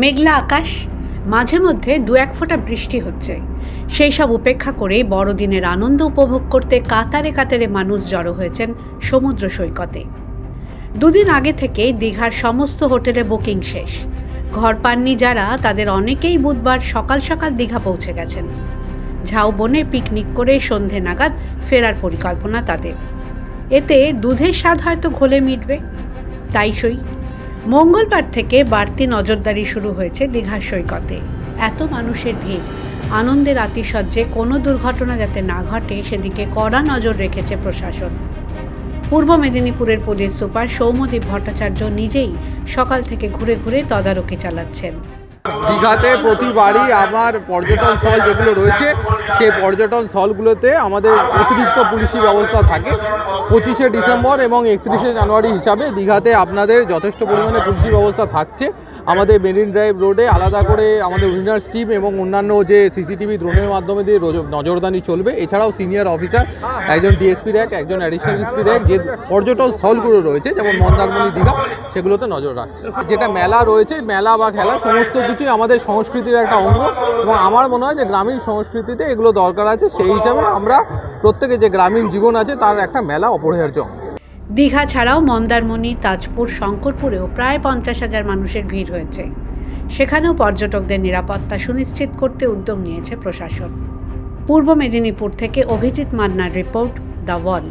মেঘলা আকাশ, মাঝে মধ্যে দু এক ফোঁটা বৃষ্টি হচ্ছে। সেই সব উপেক্ষা করে বড়দিনের আনন্দ উপভোগ করতে কাতারে কাতারে মানুষ জড়ো হয়েছেন সমুদ্র সৈকতে। দুদিন আগে থেকেই দীঘার সমস্ত হোটেলে বুকিং শেষ। ঘর পাননি যারা, তাদের অনেকেই বুধবার সকাল সকাল দীঘা পৌঁছে গেছেন। ঝাউবনে পিকনিক করে সন্ধে নাগাদ ফেরার পরিকল্পনা তাদের। এতে দুধের স্বাদ হয়তো ঘোলে মিটবে, তাই সই। মঙ্গলবার থেকে বাড়তি নজরদারি শুরু হয়েছে দীঘার সৈকতে। এত মানুষের ভিড়, আনন্দের আতিশয্যে কোনো দুর্ঘটনা যাতে না ঘটে সেদিকে কড়া নজর রেখেছে প্রশাসন। পূর্ব মেদিনীপুরের পুলিশ সুপার সৌম্যদীপ ভট্টাচার্য নিজেই সকাল থেকে ঘুরে ঘুরে তদারকি চালাচ্ছেন। দীঘাতে প্রতিবারই আমার পর্যটন স্থল যেগুলো রয়েছে সেই পর্যটন স্থলগুলোতে আমাদের অতিরিক্ত পুলিশি ব্যবস্থা থাকে। 25শে ডিসেম্বর এবং 31শে জানুয়ারি হিসাবে দীঘাতে আপনাদের যথেষ্ট পরিমাণে পুলিশি ব্যবস্থা থাকছে। আমাদের মেরিন ড্রাইভ রোডে আলাদা করে আমাদের উইনার্স টিম এবং অন্যান্য যে সিসিটিভি ড্রোনের মাধ্যমে দিয়ে নজরদারি চলবে। এছাড়াও সিনিয়র অফিসার, একজন ডিএসপি র্যাঙ্ক, একজন অ্যাডিশনাল এসপি র্যাঙ্ক, যে পর্যটন স্থলগুলো রয়েছে যেমন মন্দারমণি, দীঘা, সেগুলোতে নজর রাখছে। যেটা মেলা রয়েছে, মেলা বা খেলা সমস্ত কিছুই আমাদের সংস্কৃতির একটা অঙ্গ এবং আমার মনে হয় যে গ্রামীণ সংস্কৃতিতে এগুলো দরকার আছে। সেই হিসাবে আমরা প্রত্যেকে যে গ্রামীণ জীবন আছে তার একটা মেলা অপরিহার্য। দীঘা ছাড়াও মন্দারমণি, তাজপুর, শঙ্করপুরেও প্রায় 50,000 মানুষের ভিড় হয়েছে। সেখানেও পর্যটকদের নিরাপত্তা সুনিশ্চিত করতে উদ্যোগ নিয়েছে প্রশাসন। পূর্ব মেদিনীপুর থেকে অভিজিৎ মান্নার রিপোর্ট, দ্য ওয়াল।